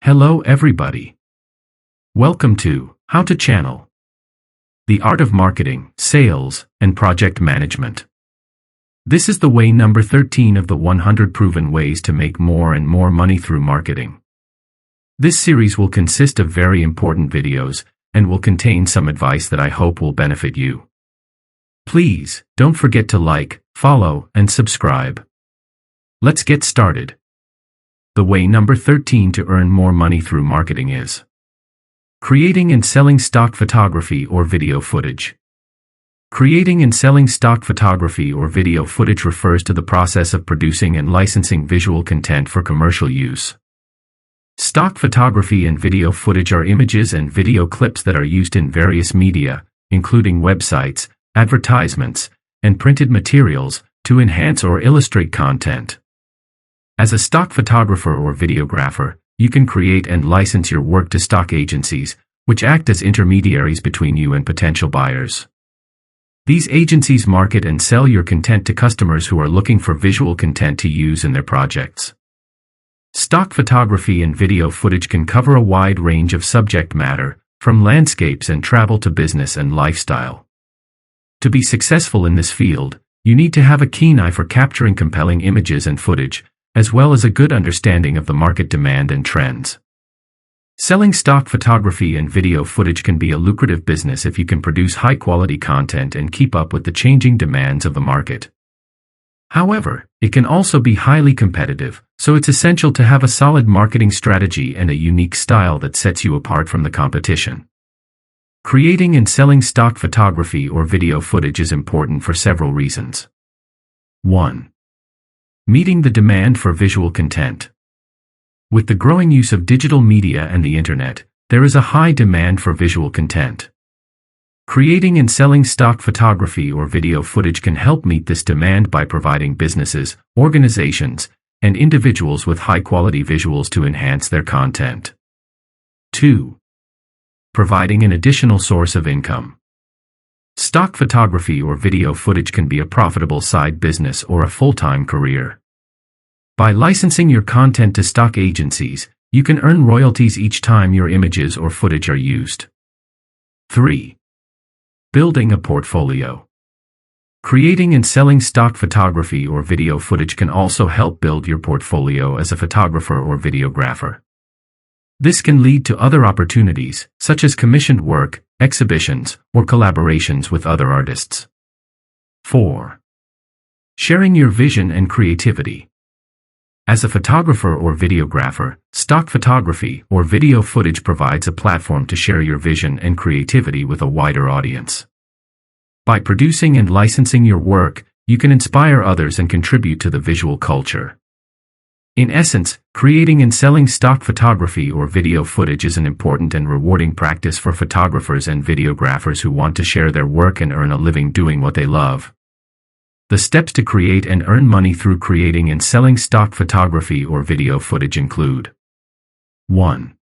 Hello everybody. Welcome to How to Channel. The Art of Marketing, Sales, and Project Management. This is the way number 13 of the 100 proven ways to make more and more money through marketing. This series will consist of very important videos and will contain some advice that I hope will benefit you. Please, don't forget to like, follow, and subscribe. Let's get started. The way number 13 to earn more money through marketing is creating and selling stock photography or video footage. Creating and selling stock photography or video footage refers to the process of producing and licensing visual content for commercial use. Stock photography and video footage are images and video clips that are used in various media, including websites, advertisements, and printed materials, to enhance or illustrate content. As a stock photographer or videographer, you can create and license your work to stock agencies, which act as intermediaries between you and potential buyers. These agencies market and sell your content to customers who are looking for visual content to use in their projects. Stock photography and video footage can cover a wide range of subject matter, from landscapes and travel to business and lifestyle. To be successful in this field, you need to have a keen eye for capturing compelling images and footage, as well as a good understanding of the market demand and trends. Selling stock photography and video footage can be a lucrative business if you can produce high-quality content and keep up with the changing demands of the market. However, it can also be highly competitive, so it's essential to have a solid marketing strategy and a unique style that sets you apart from the competition. Creating and selling stock photography or video footage is important for several reasons. 1. Meeting the demand for visual content. With the growing use of digital media and the internet, there is a high demand for visual content. Creating and selling stock photography or video footage can help meet this demand by providing businesses, organizations, and individuals with high-quality visuals to enhance their content. 2. Providing an additional source of income. Stock photography or video footage can be a profitable side business or a full-time career. By licensing your content to stock agencies, you can earn royalties each time your images or footage are used. 3. Building a portfolio. Creating and selling stock photography or video footage can also help build your portfolio as a photographer or videographer. This can lead to other opportunities, such as commissioned work, exhibitions, or collaborations with other artists. 4. Sharing your vision and creativity. As a photographer or videographer, stock photography or video footage provides a platform to share your vision and creativity with a wider audience. By producing and licensing your work, you can inspire others and contribute to the visual culture. In essence, creating and selling stock photography or video footage is an important and rewarding practice for photographers and videographers who want to share their work and earn a living doing what they love. The steps to create and earn money through creating and selling stock photography or video footage include: 1.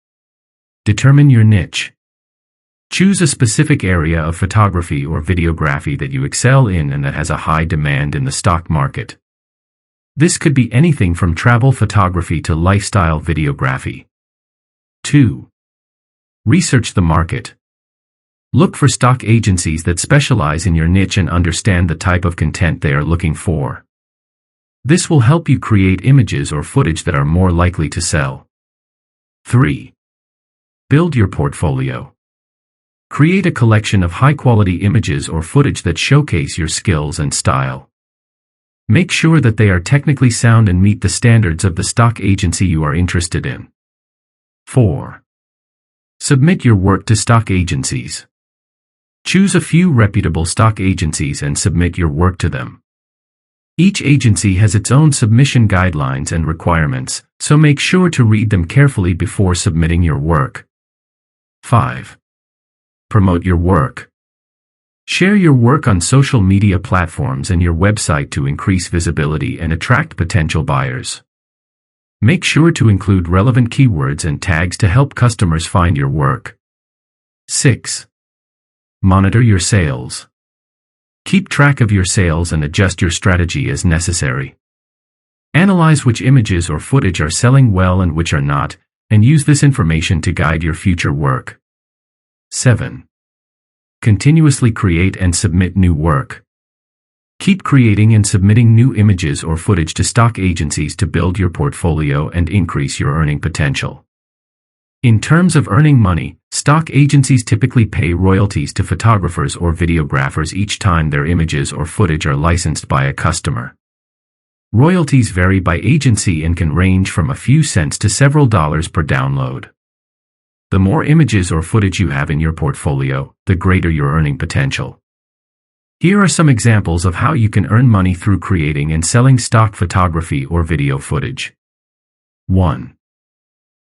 Determine your niche. Choose a specific area of photography or videography that you excel in and that has a high demand in the stock market. This could be anything from travel photography to lifestyle videography. 2. Research the market. Look for stock agencies that specialize in your niche and understand the type of content they are looking for. This will help you create images or footage that are more likely to sell. 3. Build your portfolio. Create a collection of high-quality images or footage that showcase your skills and style. Make sure that they are technically sound and meet the standards of the stock agency you are interested in. 4. Submit your work to stock agencies. Choose a few reputable stock agencies and submit your work to them. Each agency has its own submission guidelines and requirements, so make sure to read them carefully before submitting your work. 5. Promote your work. Share your work on social media platforms and your website to increase visibility and attract potential buyers. Make sure to include relevant keywords and tags to help customers find your work. 6. Monitor your sales. Keep track of your sales and adjust your strategy as necessary. Analyze which images or footage are selling well and which are not, and use this information to guide your future work. 7. Continuously create and submit new work. Keep creating and submitting new images or footage to stock agencies to build your portfolio and increase your earning potential. In terms of earning money, stock agencies typically pay royalties to photographers or videographers each time their images or footage are licensed by a customer. Royalties vary by agency and can range from a few cents to several dollars per download. The more images or footage you have in your portfolio, the greater your earning potential. Here are some examples of how you can earn money through creating and selling stock photography or video footage. 1.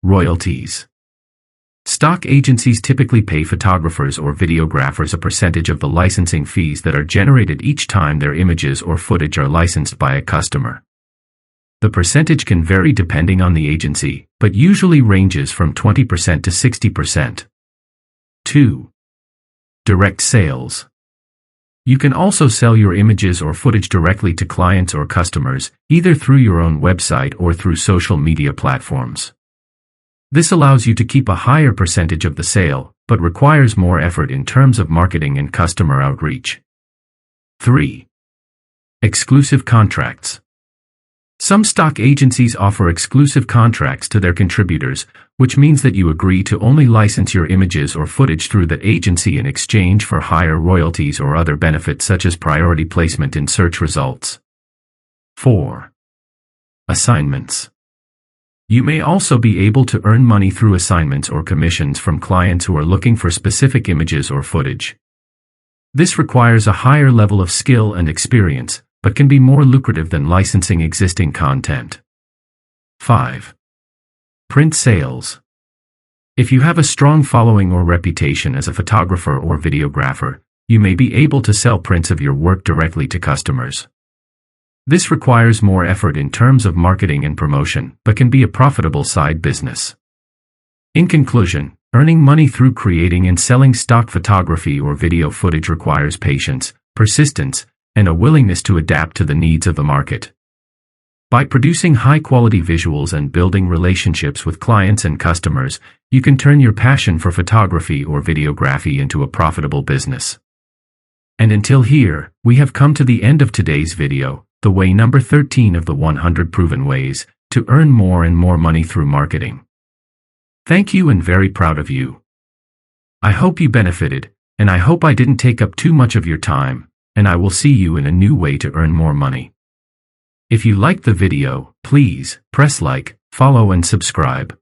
Royalties. Stock agencies typically pay photographers or videographers a percentage of the licensing fees that are generated each time their images or footage are licensed by a customer. The percentage can vary depending on the agency, but usually ranges from 20% to 60%. 2. Direct sales. You can also sell your images or footage directly to clients or customers, either through your own website or through social media platforms. This allows you to keep a higher percentage of the sale, but requires more effort in terms of marketing and customer outreach. 3. Exclusive contracts. Some stock agencies offer exclusive contracts to their contributors, which means that you agree to only license your images or footage through that agency in exchange for higher royalties or other benefits such as priority placement in search results. 4. Assignments. You may also be able to earn money through assignments or commissions from clients who are looking for specific images or footage. This requires a higher level of skill and experience, but can be more lucrative than licensing existing content. 5. Print sales. If you have a strong following or reputation as a photographer or videographer, you may be able to sell prints of your work directly to customers. This requires more effort in terms of marketing and promotion, but can be a profitable side business. In conclusion, earning money through creating and selling stock photography or video footage requires patience, persistence, and a willingness to adapt to the needs of the market. By producing high-quality visuals and building relationships with clients and customers, you can turn your passion for photography or videography into a profitable business. And until here, we have come to the end of today's video. The way number 13 of the 100 proven ways to earn more and more money through marketing. Thank you and very proud of you. I hope you benefited, and I hope I didn't take up too much of your time, and I will see you in a new way to earn more money. If you liked the video, please press like, follow and subscribe.